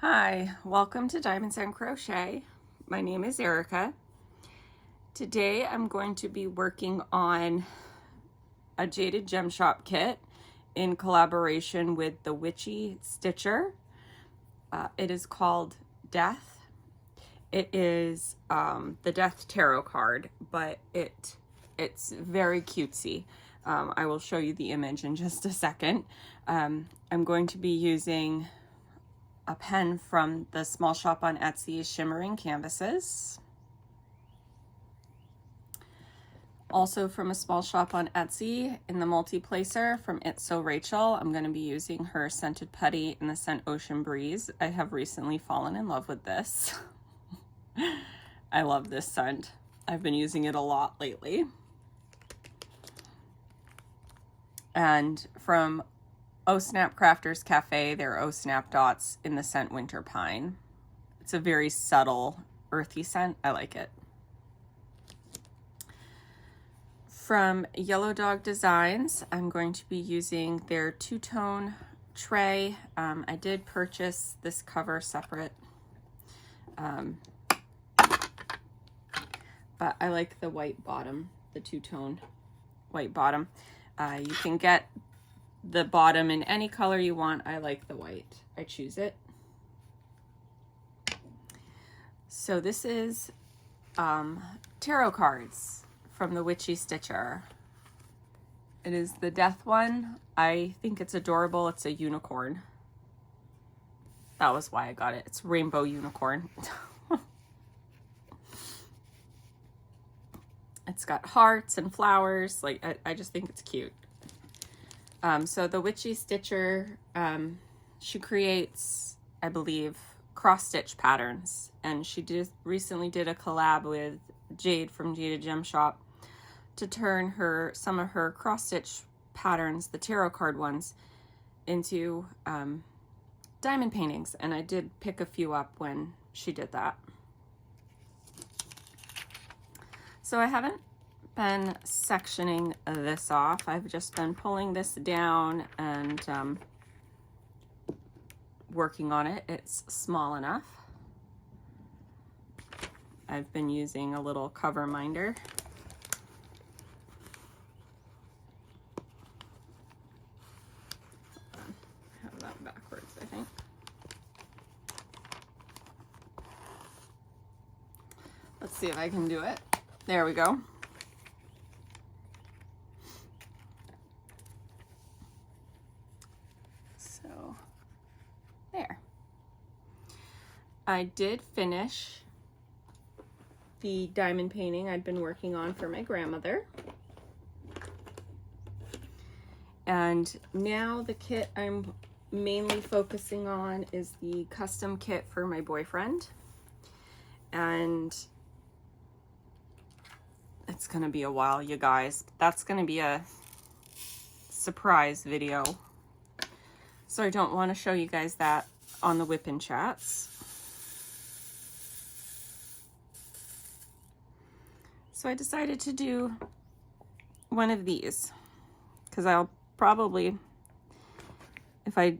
Hi, welcome to Diamonds and Crochet. My name is Erica. Today I'm going to be working on a Jaded Gem Shop kit in collaboration with the Witchy Stitcher. It is called Death. It is the Death Tarot card, but it's very cutesy. I will show you the image in just a second. I'm going to be using a pen from the small shop on Etsy, Shimmering Canvases. Also from a small shop on Etsy in the multi-placer from It's So Rachel, I'm going to be using her scented putty in the scent Ocean Breeze. I have recently fallen in love with this. I love this scent. I've been using it a lot lately. And from Oh Snap Crafters Cafe, they're Oh Snap dots in the scent Winter Pine. It's a very subtle, earthy scent. I like it. From Yellow Dog Designs, I'm going to be using their two-tone tray. I did purchase this cover separate, but I like the white bottom, the two-tone white bottom. You can get the bottom in any color you want. I like the white. I choose it. So this is tarot cards from the Witchy Stitcher. It is the Death one. I think it's adorable. It's a unicorn. That was why I got it. It's rainbow unicorn. It's got hearts and flowers. Like I just think it's cute. So the Witchy Stitcher, she creates, I believe, cross-stitch patterns, and she recently did a collab with Jade from Jaded Gem Shop to turn some of her cross-stitch patterns, the tarot card ones, into diamond paintings, and I did pick a few up when she did that. So I haven't been sectioning this off. I've just been pulling this down and working on it. It's small enough. I've been using a little cover minder. I have that backwards, I think. Let's see if I can do it. There we go. There. I did finish the diamond painting I'd been working on for my grandmother. And now the kit I'm mainly focusing on is the custom kit for my boyfriend. And it's gonna be a while, you guys. That's gonna be a surprise video. So I don't want to show you guys that on the WIP and chats. So I decided to do one of these because I'll probably,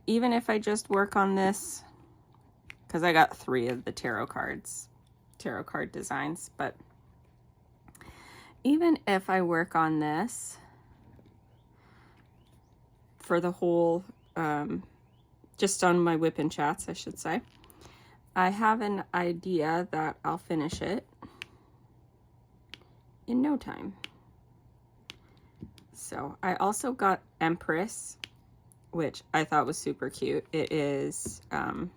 even if I just work on this, because I got 3 of the tarot card designs, but even if I work on this for the whole, just on my WIP and chats, I should say, I have an idea that I'll finish it in no time. So I also got Empress, which I thought was super cute. It is an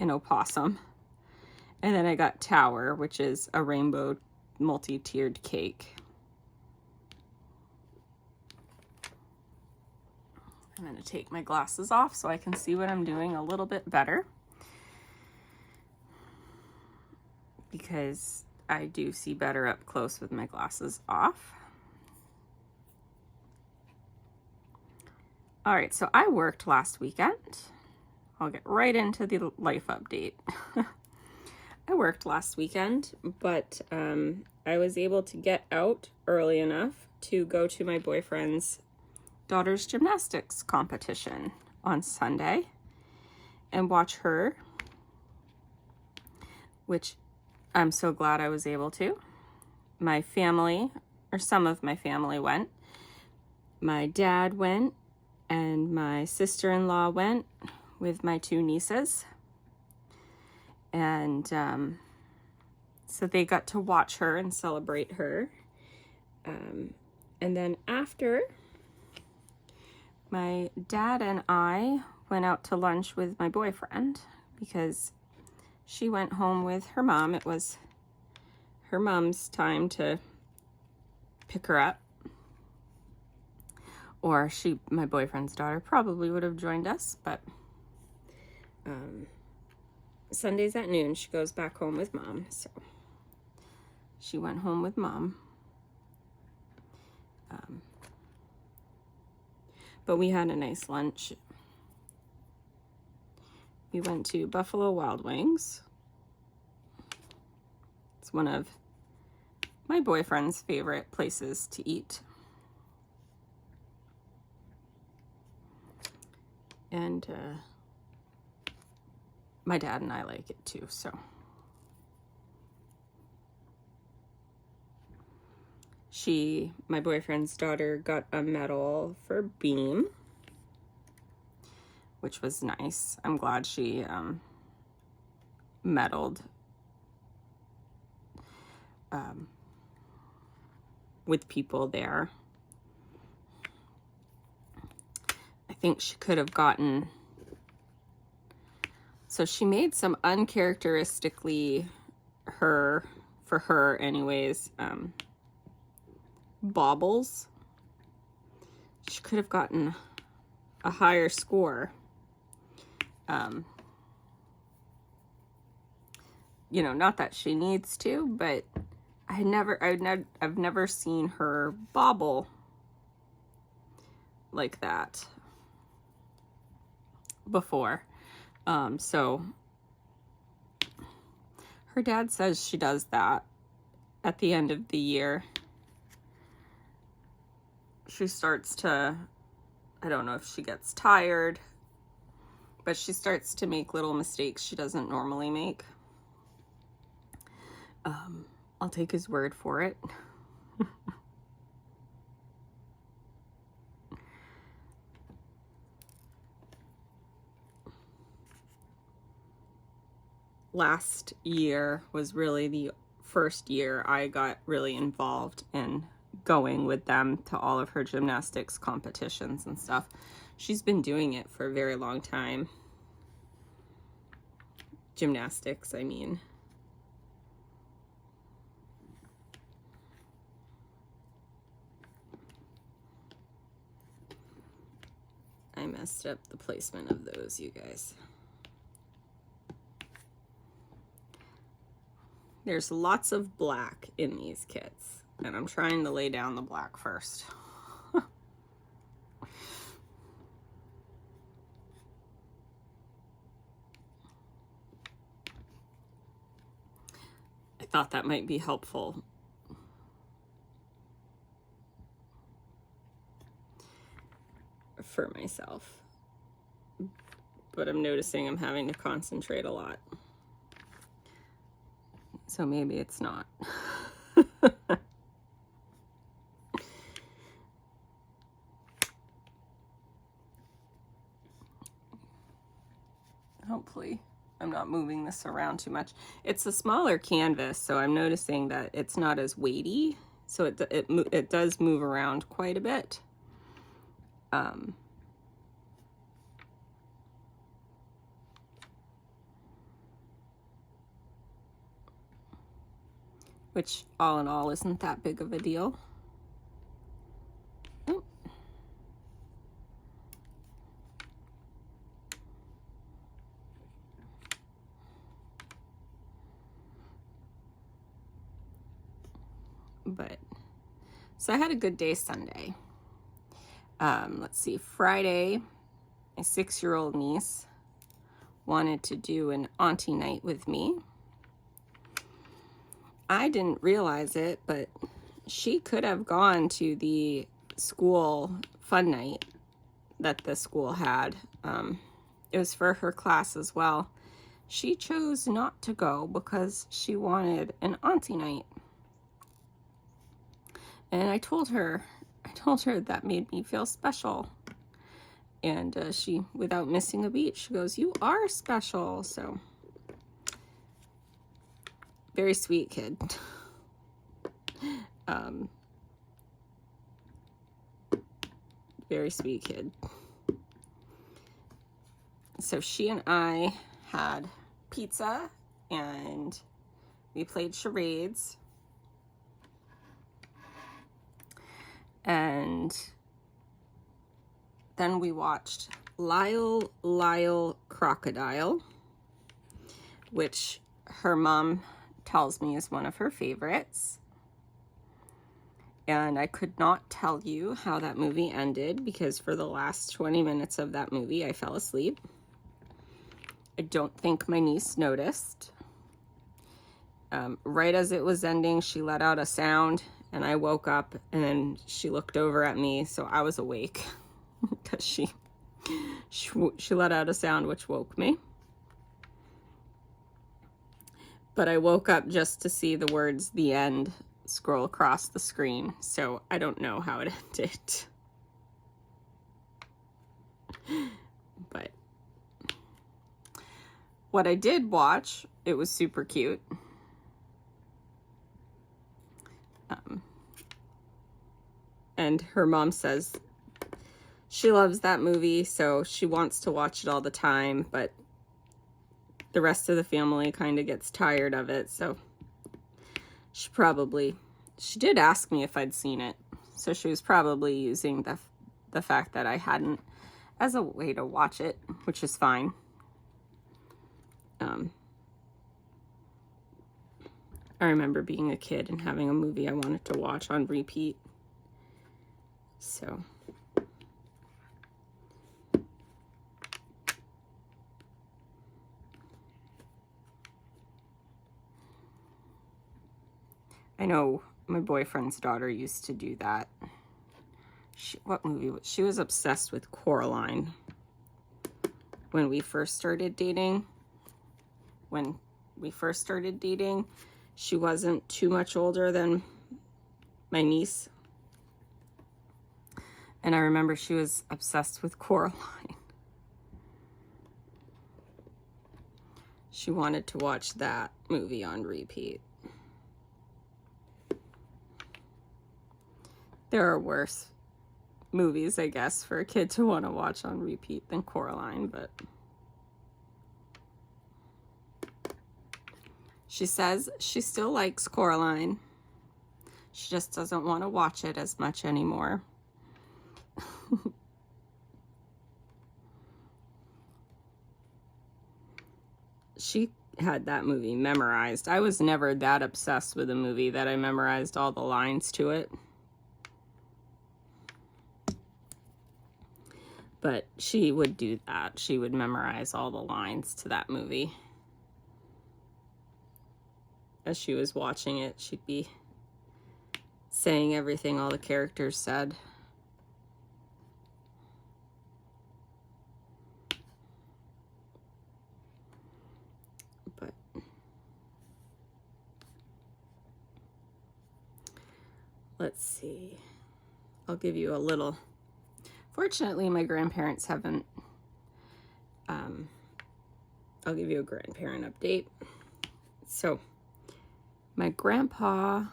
opossum. And then I got Tower, which is a rainbow multi-tiered cake. I'm going to take my glasses off so I can see what I'm doing a little bit better, because I do see better up close with my glasses off. All right, so I worked last weekend. I'll get right into the life update. I worked last weekend, but I was able to get out early enough to go to my boyfriend's daughter's gymnastics competition on Sunday and watch her which I'm so glad I was able to. My family, or some of my family, went. My dad went, and my sister-in-law went with my 2 nieces. And so they got to watch her and celebrate her. And then after, my dad and I went out to lunch with my boyfriend because she went home with her mom. It was her mom's time to pick her up. Or my boyfriend's daughter probably would have joined us, but Sundays at noon, she goes back home with mom. So she went home with mom. But we had a nice lunch. We went to Buffalo Wild Wings. It's one of my boyfriend's favorite places to eat. And my dad and I like it too, so. My boyfriend's daughter got a medal for BEAM, which was nice. I'm glad she medaled with people there. I think she could have gotten, so she made some uncharacteristically for her anyways, baubles. She could have gotten a higher score. You know, not that she needs to, but I've never seen her bauble like that before. So her dad says she does that at the end of the year. She starts to, I don't know if she gets tired, but she starts to make little mistakes she doesn't normally make. I'll take his word for it. Last year was really the first year I got really involved in going with them to all of her gymnastics competitions and stuff. She's been doing it for a very long time. Gymnastics, I mean. I messed up the placement of those, you guys. There's lots of black in these kits, and I'm trying to lay down the black first. I thought that might be helpful. For myself. But I'm noticing I'm having to concentrate a lot. So maybe it's not. Hopefully I'm not moving this around too much. It's a smaller canvas, so I'm noticing that it's not as weighty. So it does move around quite a bit. Which all in all isn't that big of a deal. Oh. But so I had a good day Sunday. Let's see, Friday, my 6-year-old niece wanted to do an auntie night with me. I didn't realize it, but she could have gone to the school fun night that the school had. It was for her class as well. she chose not to go because she wanted an auntie night. And I told her that made me feel special. And she, without missing a beat, she goes, "You are special." So, very sweet kid. Very sweet kid. So she and I had pizza and we played charades. And then we watched Lyle Crocodile, which her mom tells me is one of her favorites. And I could not tell you how that movie ended because for the last 20 minutes of that movie, I fell asleep. I don't think my niece noticed. Right as it was ending, she let out a sound and I woke up and then she looked over at me, so I was awake because she let out a sound which woke me. But I woke up just to see the words "the end" scroll across the screen, so I don't know how it ended. But what I did watch, it was super cute. And her mom says she loves that movie, so she wants to watch it all the time, but the rest of the family kind of gets tired of it, so she did ask me if I'd seen it, so she was probably using the fact that I hadn't as a way to watch it, which is fine. I remember being a kid and having a movie I wanted to watch on repeat. So I know my boyfriend's daughter used to do that. What movie? She was obsessed with Coraline when we first started dating. She wasn't too much older than my niece. And I remember she was obsessed with Coraline. She wanted to watch that movie on repeat. There are worse movies, I guess, for a kid to want to watch on repeat than Coraline, but she says she still likes Coraline. She just doesn't want to watch it as much anymore. She had that movie memorized. I was never that obsessed with a movie that I memorized all the lines to it. But she would do that. She would memorize all the lines to that movie. As she was watching it, she'd be saying everything all the characters said. But let's see. I'll give you a little. Fortunately, my grandparents haven't. I'll give you a grandparent update. So, my grandpa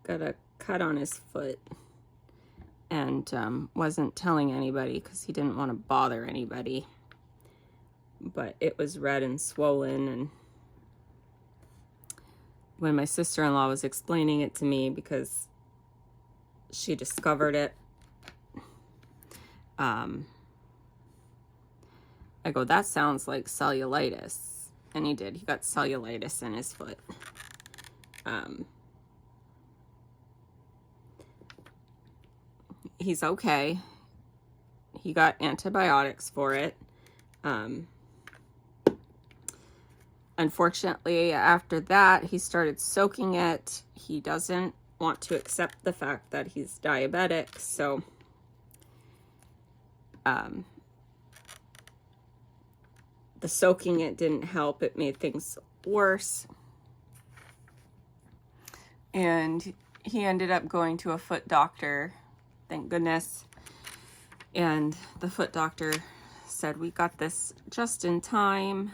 got a cut on his foot and wasn't telling anybody because he didn't want to bother anybody. But it was red and swollen, and when my sister-in-law was explaining it to me because she discovered it, I go, "That sounds like cellulitis." And he did. He got cellulitis in his foot. He's okay. He got antibiotics for it. Unfortunately, after that, he started soaking it. He doesn't want to accept the fact that he's diabetic, so the soaking it didn't help. It made things worse. And he ended up going to a foot doctor, thank goodness. And the foot doctor said, we got this just in time.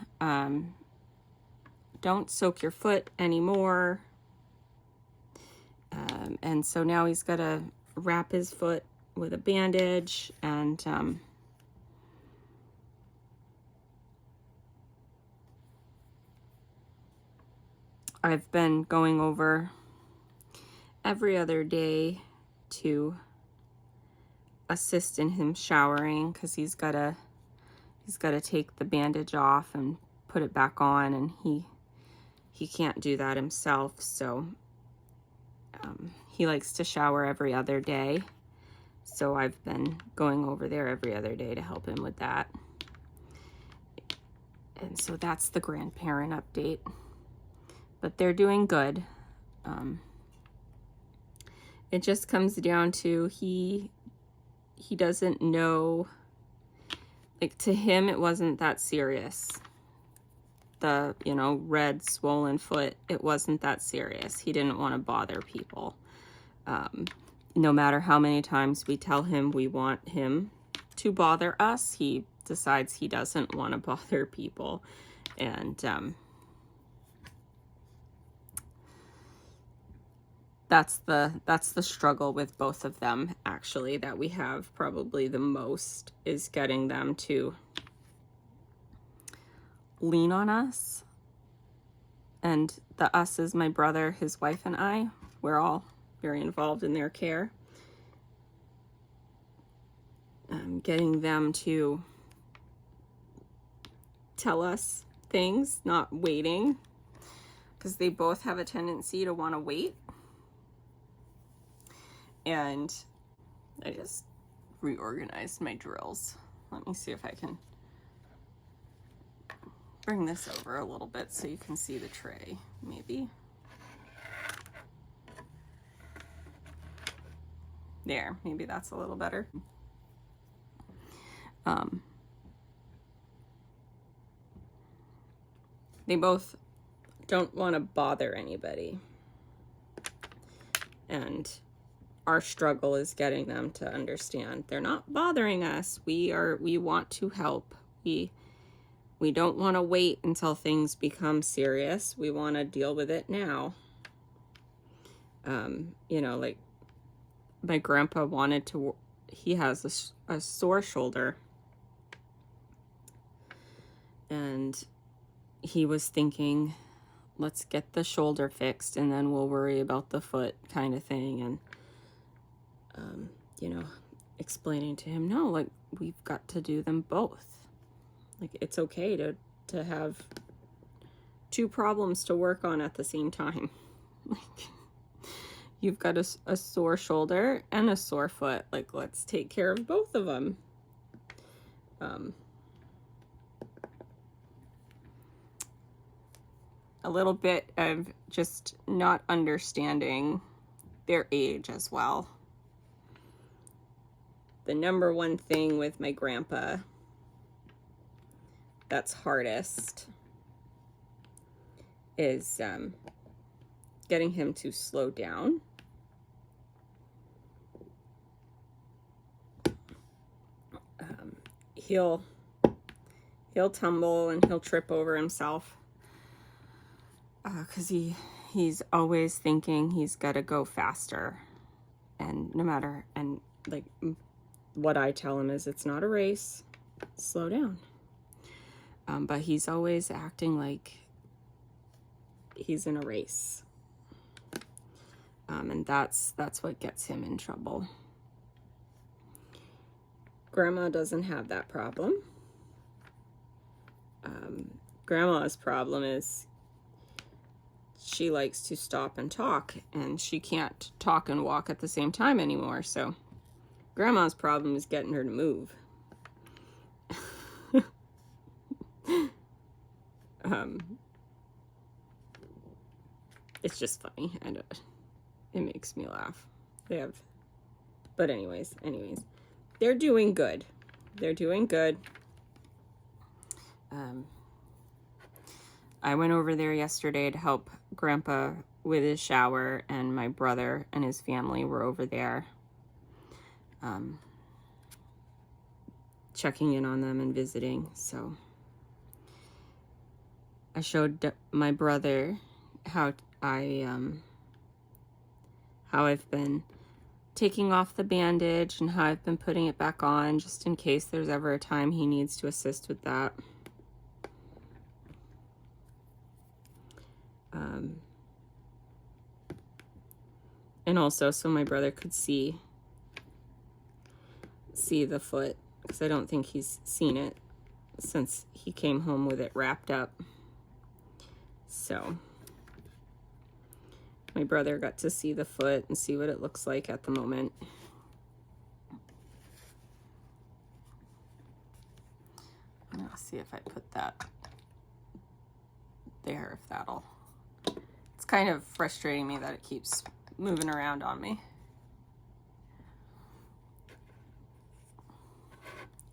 Don't soak your foot anymore. And so now he's got to wrap his foot with a bandage, and I've been going over every other day to assist in him showering, because he's got to take the bandage off and put it back on, and he can't do that himself. So he likes to shower every other day, so I've been going over there every other day to help him with that. And so that's the grandparent update, but they're doing good. It just comes down to he doesn't know, like, to him it wasn't that serious. The, you know, red swollen foot, it wasn't that serious. He didn't want to bother people. No matter how many times we tell him we want him to bother us, he decides he doesn't want to bother people. And that's the struggle with both of them, actually, that we have probably the most, is getting them to lean on us. And the us is my brother, his wife, and I. We're all very involved in their care. Getting them to tell us things, not waiting, because they both have a tendency to want to wait. And I just reorganized my drills. Let me see if I can bring this over a little bit so you can see the tray, maybe. There, maybe that's a little better. They both don't want to bother anybody. And our struggle is getting them to understand they're not bothering us. We want to help. We don't want to wait until things become serious. We want to deal with it now. You know, like, my grandpa wanted to, he has a sore shoulder, and he was thinking, let's get the shoulder fixed and then we'll worry about the foot, kind of thing. And you know, explaining to him, no, like, we've got to do them both. Like, it's okay to have two problems to work on at the same time. Like, you've got a sore shoulder and a sore foot. Like, let's take care of both of them. A little bit of just not understanding their age as well. The number one thing with my grandpa that's hardest is getting him to slow down. He'll tumble and he'll trip over himself, because he's always thinking he's got to go faster. And no matter, and like, what I tell him is, it's not a race, slow down. But he's always acting like he's in a race. And that's what gets him in trouble. Grandma doesn't have that problem. Grandma's problem is she likes to stop and talk, and she can't talk and walk at the same time anymore. So Grandma's problem is getting her to move. It's just funny. It makes me laugh. But anyways, they're doing good. They're doing good. I went over there yesterday to help Grandpa with his shower, and my brother and his family were over there checking in on them and visiting. So I showed my brother how I've been taking off the bandage and how I've been putting it back on, just in case there's ever a time he needs to assist with that. And also so my brother could see the foot, because I don't think he's seen it since he came home with it wrapped up. So my brother got to see the foot and see what it looks like at the moment. I'll see if I put that there, if that'll... It's kind of frustrating me that it keeps moving around on me.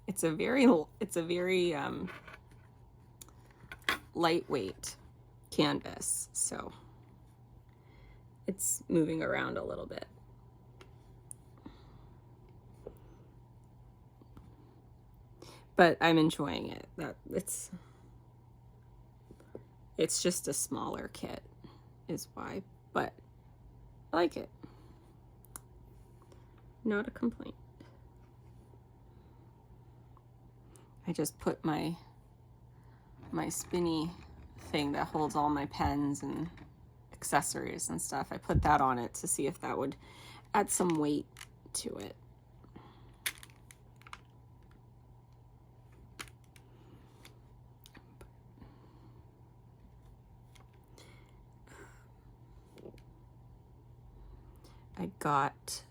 It's a very lightweight canvas, so it's moving around a little bit. But I'm enjoying it. It's just a smaller kit is why, but I like it. Not a complaint. I just put my spinny thing that holds all my pens and accessories and stuff. I put that on it to see if that would add some weight to it. I got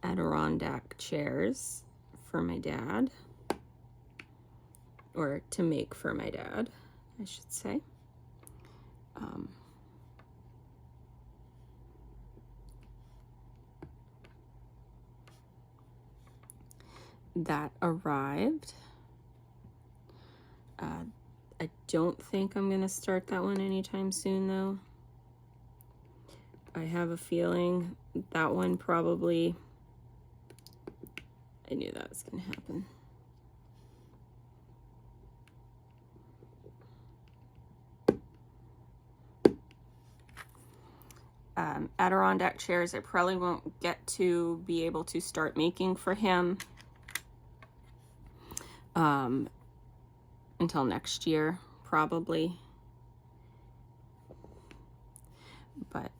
Adirondack chairs for my dad, or to make for my dad, I should say. That arrived. I don't think I'm gonna start that one anytime soon, though. I have a feeling that one probably... I knew that was gonna happen. Adirondack chairs I probably won't get to be able to start making for him until next year, probably. But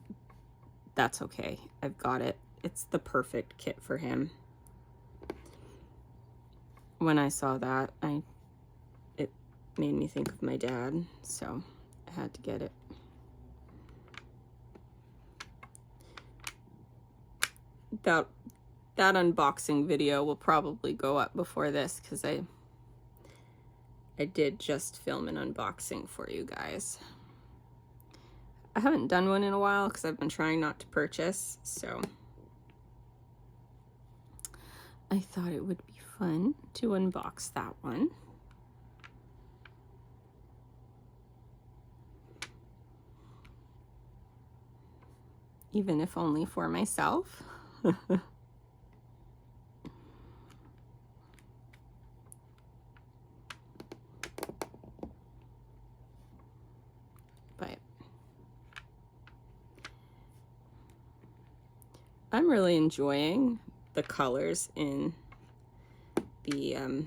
that's okay. I've got it. It's the perfect kit for him. When I saw that, it made me think of my dad, so I had to get it. That unboxing video will probably go up before this, because I did just film an unboxing for you guys. I haven't done one in a while because I've been trying not to purchase, so I thought it would be fun to unbox that one. Even if only for myself. But I'm really enjoying the colors in the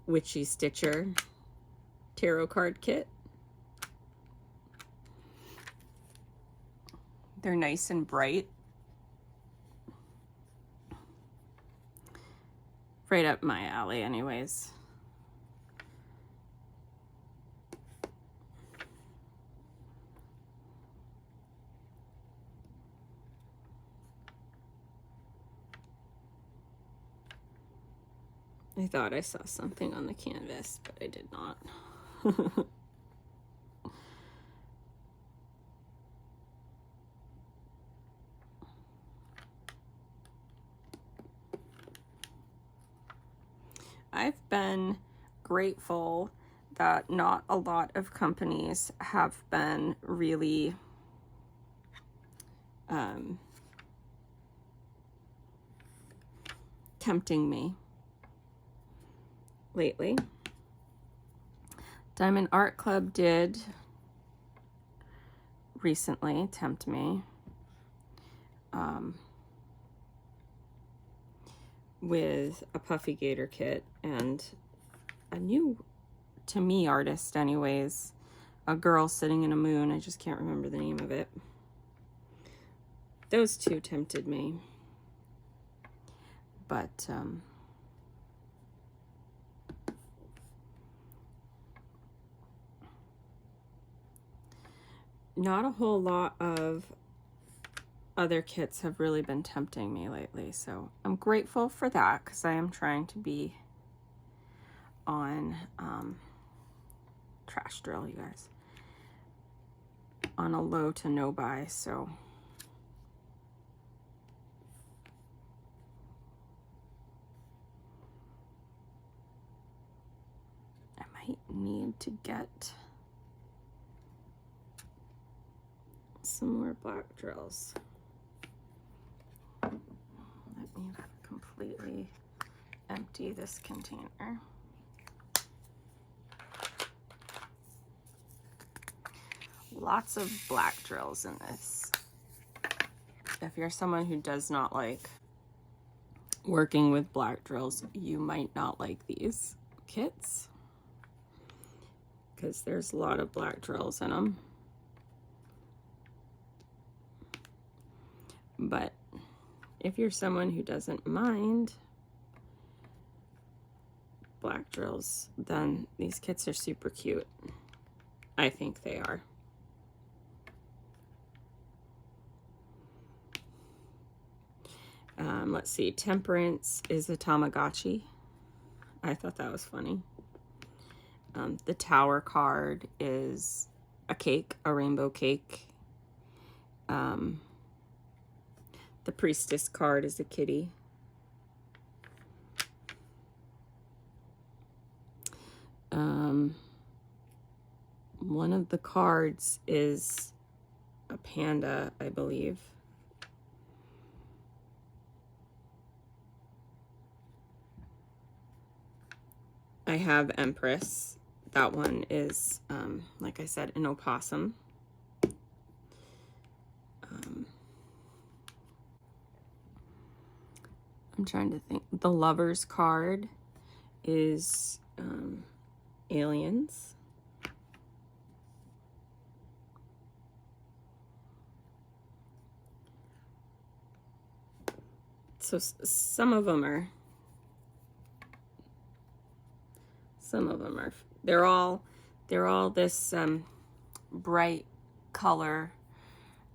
Witchy Stitcher tarot card kit. They're nice and bright. Right up my alley anyways. I thought I saw something on the canvas, but I did not. I've been grateful that not a lot of companies have been really tempting me lately. Diamond Art Club did recently tempt me with a Puffy Gator kit and a new, to me, artist anyways, a girl sitting in a moon. I just can't remember the name of it. Those two tempted me. But not a whole lot of other kits have really been tempting me lately. So I'm grateful for that, because I am trying to be on trash drill, you guys, on a low to no buy. So I might need to get some more black drills. Let me completely empty this container. Lots of black drills in this. If you're someone who does not like working with black drills, you might not like these kits, because there's a lot of black drills in them. But if you're someone who doesn't mind black drills, then these kits are super cute. I think they are. Let's see, Temperance is a Tamagotchi. I thought that was funny. The Tower card is a cake, a rainbow cake. The Priestess card is a kitty. One of the cards is a panda, I believe. I have Empress. That one is, like I said, an opossum. I'm trying to think. The Lovers card is aliens. So some of them are, they're all this bright color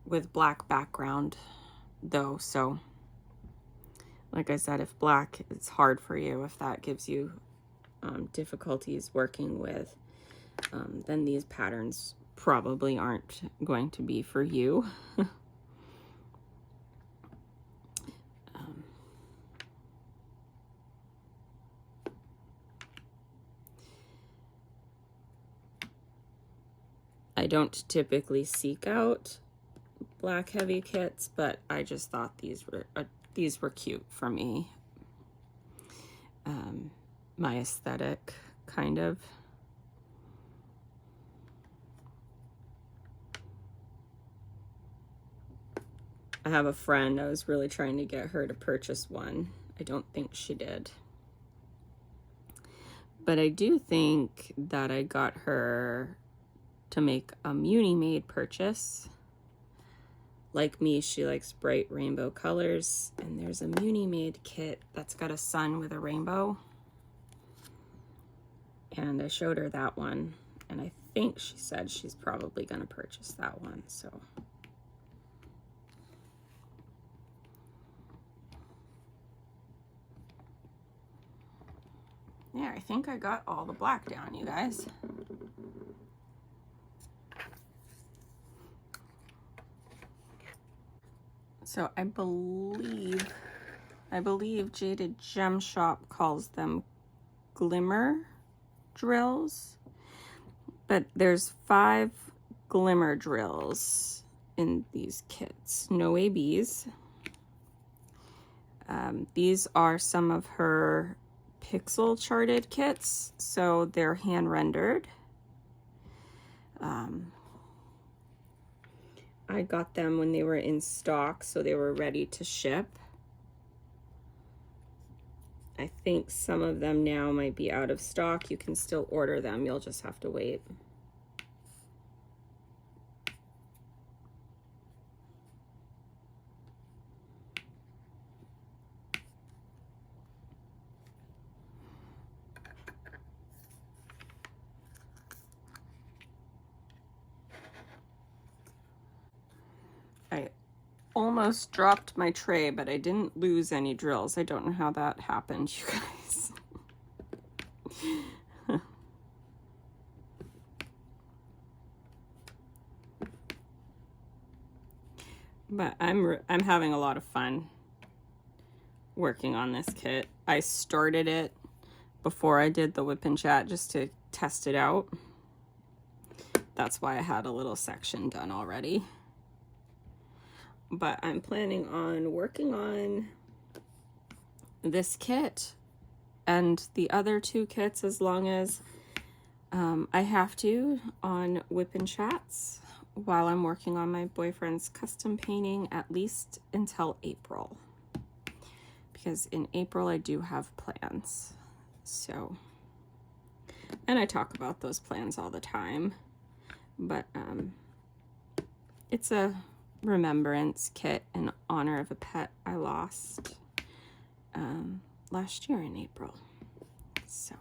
with black background though. So like I said, if black is hard for you, if that gives you difficulties working with, then these patterns probably aren't going to be for you. I don't typically seek out black heavy kits, but I just thought these were cute for me. My aesthetic, kind of. I have a friend, I was really trying to get her to purchase one. I don't think she did. But I do think that I got her to make a Muni-made purchase. Like me, she likes bright rainbow colors, and there's a Muni-made kit that's got a sun with a rainbow. And I showed her that one, and I think she said she's probably gonna purchase that one, so. Yeah, I think I got all the black down, you guys. So I believe Jaded Gem Shop calls them glimmer drills. But there's 5 glimmer drills in these kits, no ABs. These are some of her pixel charted kits, so they're hand rendered. I got them when they were in stock, so they were ready to ship. I think some of them now might be out of stock. You can still order them, you'll just have to wait. I almost dropped my tray, but I didn't lose any drills. I don't know how that happened, you guys. But I'm having a lot of fun working on this kit. I started it before I did the WIP and chat just to test it out. That's why I had a little section done already. But I'm planning on working on this kit and the other 2 kits as long as I have to on WIP and chats while I'm working on my boyfriend's custom painting, at least until April. Because in April I do have plans. So, and I talk about those plans all the time. But it's a remembrance kit in honor of a pet I lost last year in April. So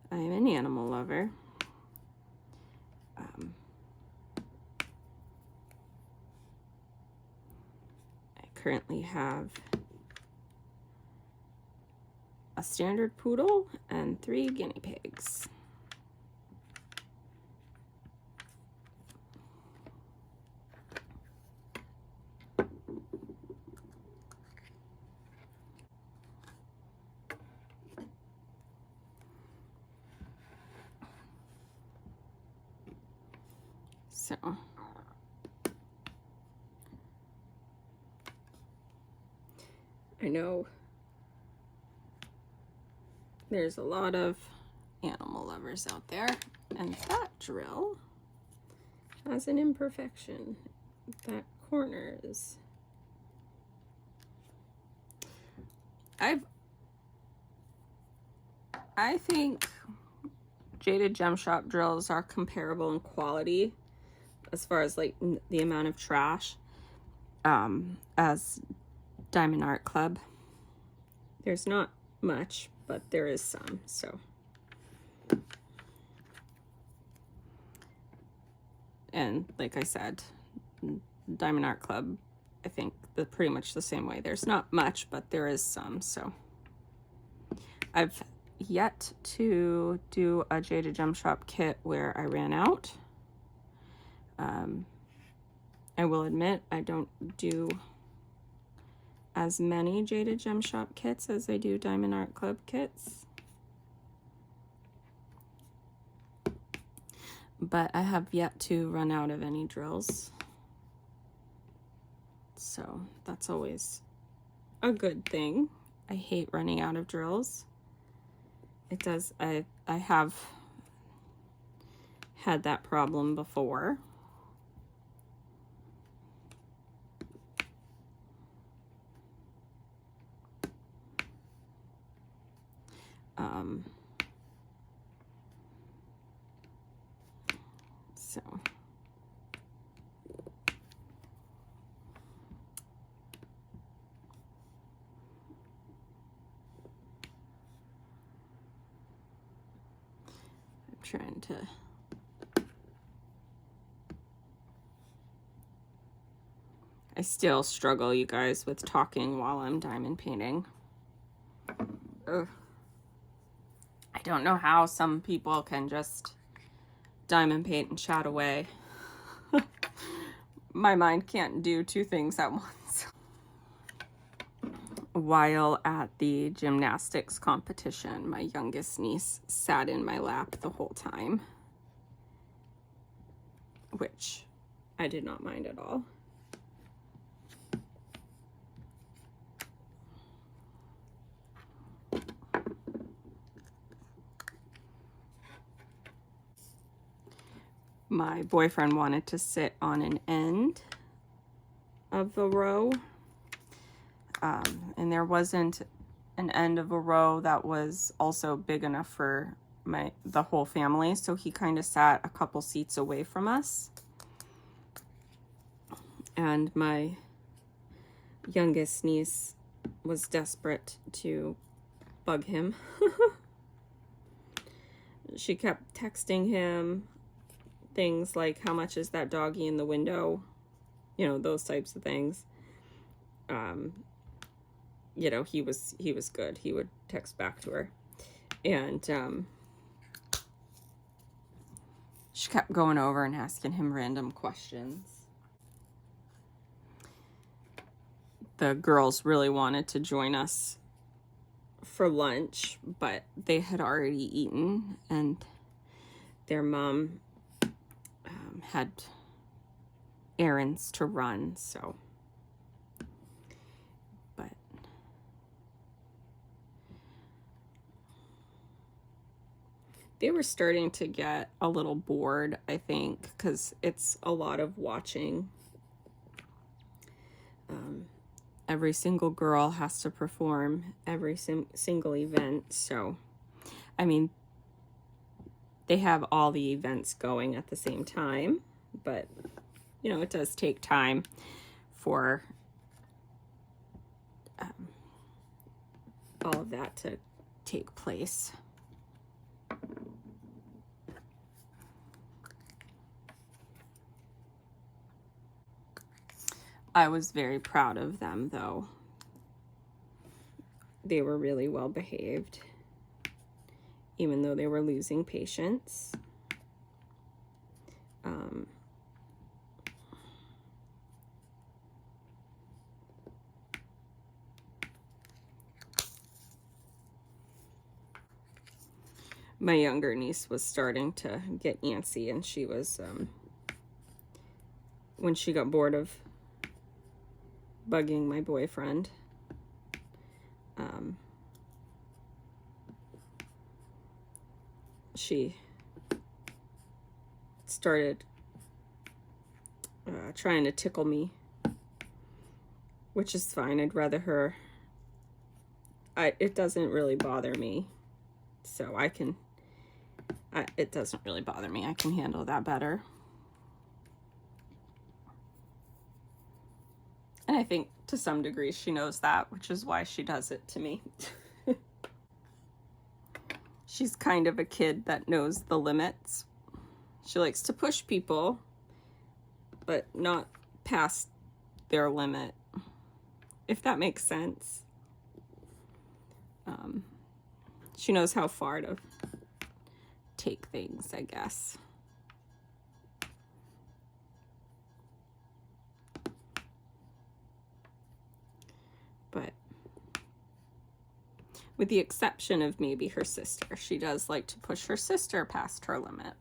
I am an animal lover. I currently have a standard poodle and 3 guinea pigs. So I know there's a lot of animal lovers out there, and that drill has an imperfection. That corner is... I think Jaded Gem Shop drills are comparable in quality as far as like the amount of trash as Diamond Art Club. There's not much, but there is some, so. And like I said, Diamond Art Club, I think pretty much the same way. There's not much, but there is some, so. I've yet to do a Jaded Gem Shop kit where I ran out. I will admit I don't do as many Jaded Gem Shop kits as I do Diamond Art Club kits. But I have yet to run out of any drills. So that's always a good thing. I hate running out of drills. It does, I have had that problem before. So I'm trying to I still struggle, you guys, with talking while I'm diamond painting. Ugh. I don't know how some people can just diamond paint and chat away. My mind can't do 2 things at once. while at the gymnastics competition, my youngest niece sat in my lap the whole time, which I did not mind at all. My boyfriend wanted to sit on an end of the row, and there wasn't an end of a row that was also big enough for the whole family, so he kind of sat a couple seats away from us. And my youngest niece was desperate to bug him. She kept texting him things like, how much is that doggy in the window? You know, those types of things. You know, he was good. He would text back to her. And she kept going over and asking him random questions. The girls really wanted to join us for lunch, but they had already eaten, and their mom had errands to run, so. But they were starting to get a little bored, I think, because it's a lot of watching. Every single girl has to perform every single event, so, I mean, they have all the events going at the same time, but, you know, it does take time for all of that to take place. I was very proud of them, though. They were really well behaved, even though they were losing patience. My younger niece was starting to get antsy, and she was, when she got bored of bugging my boyfriend, she started trying to tickle me, which is fine. I'd rather her, it doesn't really bother me, so it doesn't really bother me. I can handle that better. And I think to some degree she knows that, which is why she does it to me. She's kind of a kid that knows the limits. She likes to push people, but not past their limit, if that makes sense. She knows how far to take things, I guess. But with the exception of maybe her sister, she does like to push her sister past her limit.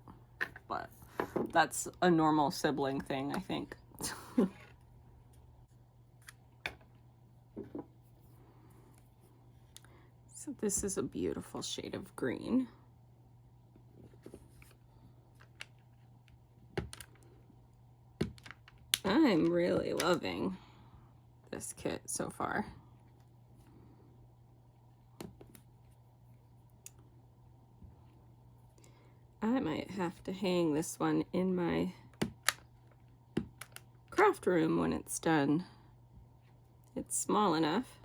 But that's a normal sibling thing, I think. So this is a beautiful shade of green. I'm really loving this kit so far. I might have to hang this one in my craft room when it's done. It's small enough.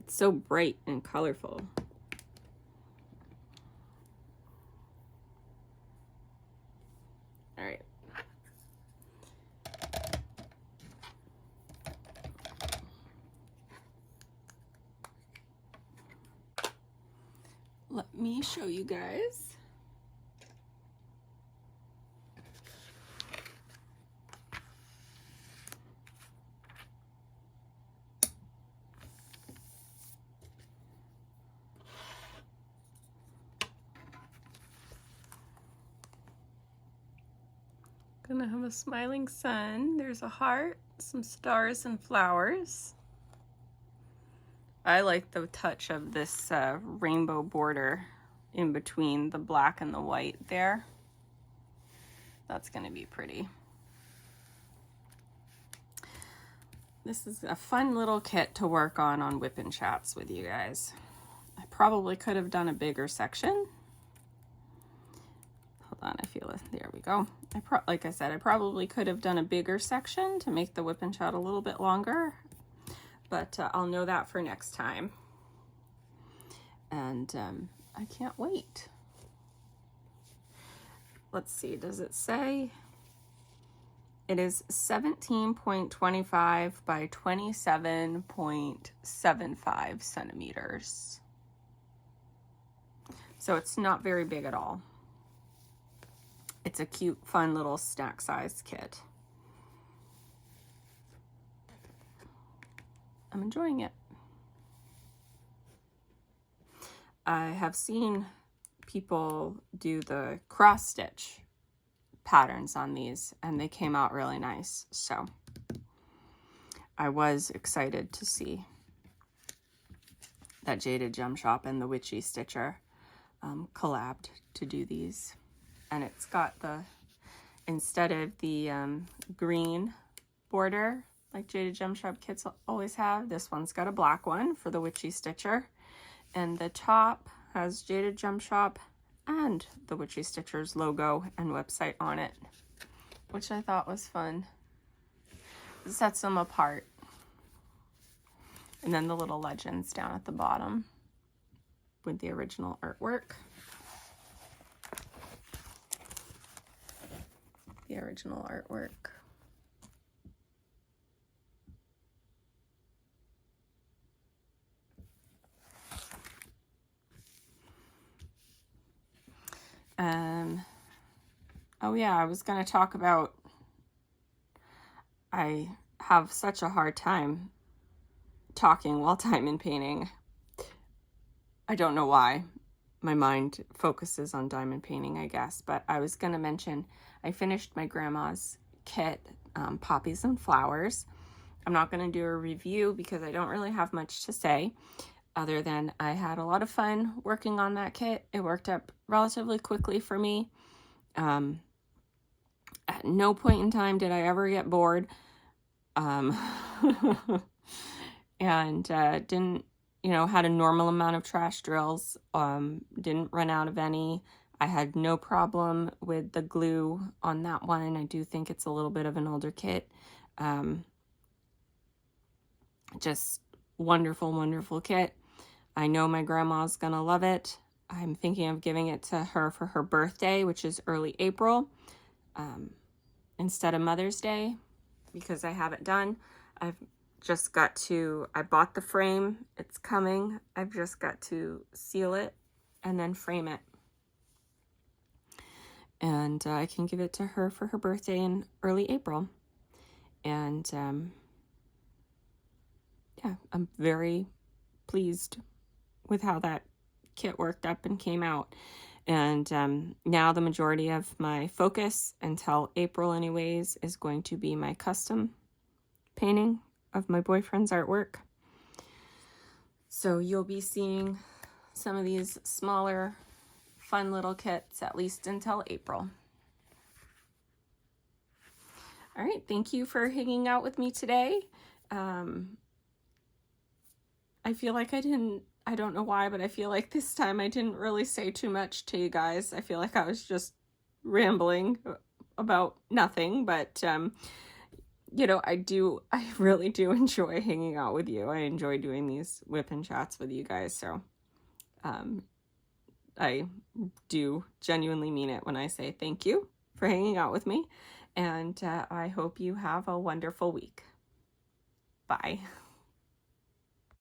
It's so bright and colorful. All right. Let me show you guys. Gonna have a smiling sun. There's a heart, some stars and flowers. I like the touch of this rainbow border in between the black and the white there. That's gonna be pretty. This is a fun little kit to work on WIP and Chats with you guys. I probably could have done a bigger section. Hold on, I feel it. There we go. Like I said, I probably could have done a bigger section to make the WIP and Chat a little bit longer, but I'll know that for next time. And I can't wait. Let's see, does it say? It is 17.25 by 27.75 centimeters. So it's not very big at all. It's a cute, fun little snack size kit. I'm enjoying it. I have seen people do the cross stitch patterns on these and they came out really nice. So I was excited to see that Jaded Gem Shop and the Witchy Stitcher collabed to do these. And it's got the, instead of the green border like Jaded Gem Shop kits always have, this one's got a black one for the Witchy Stitcher. And the top has Jaded Gem Shop and the Witchy Stitcher's logo and website on it, which I thought was fun. It sets them apart. And then the little legends down at the bottom with the original artwork. The original artwork. Oh yeah, I was going to talk about, I have such a hard time talking while diamond painting. I don't know why. My mind focuses on diamond painting, I guess, but I was going to mention I finished my grandma's kit, Poppies and Flowers. I'm not going to do a review because I don't really have much to say other than I had a lot of fun working on that kit. It worked up relatively quickly for me. At no point in time did I ever get bored. And didn't, you know, had a normal amount of trash drills, didn't run out of any. I had no problem with the glue on that one. I do think it's a little bit of an older kit. Just wonderful, wonderful kit. I know my grandma's gonna love it. I'm thinking of giving it to her for her birthday, which is early April, instead of Mother's Day, because I have it done. I've just got to, I bought the frame, it's coming. I've just got to seal it and then frame it. And I can give it to her for her birthday in early April. And yeah, I'm very pleased with how that kit worked up and came out. And now the majority of my focus until April anyways is going to be my custom painting of my boyfriend's artwork. So you'll be seeing some of these smaller fun little kits at least until April. All right, thank you for hanging out with me today. I feel like I don't know why, but I feel like this time I didn't really say too much to you guys. I feel like I was just rambling about nothing, but you know, I really do enjoy hanging out with you. I enjoy doing these WIP and Chats with you guys, so I do genuinely mean it when I say thank you for hanging out with me, and I hope you have a wonderful week. Bye.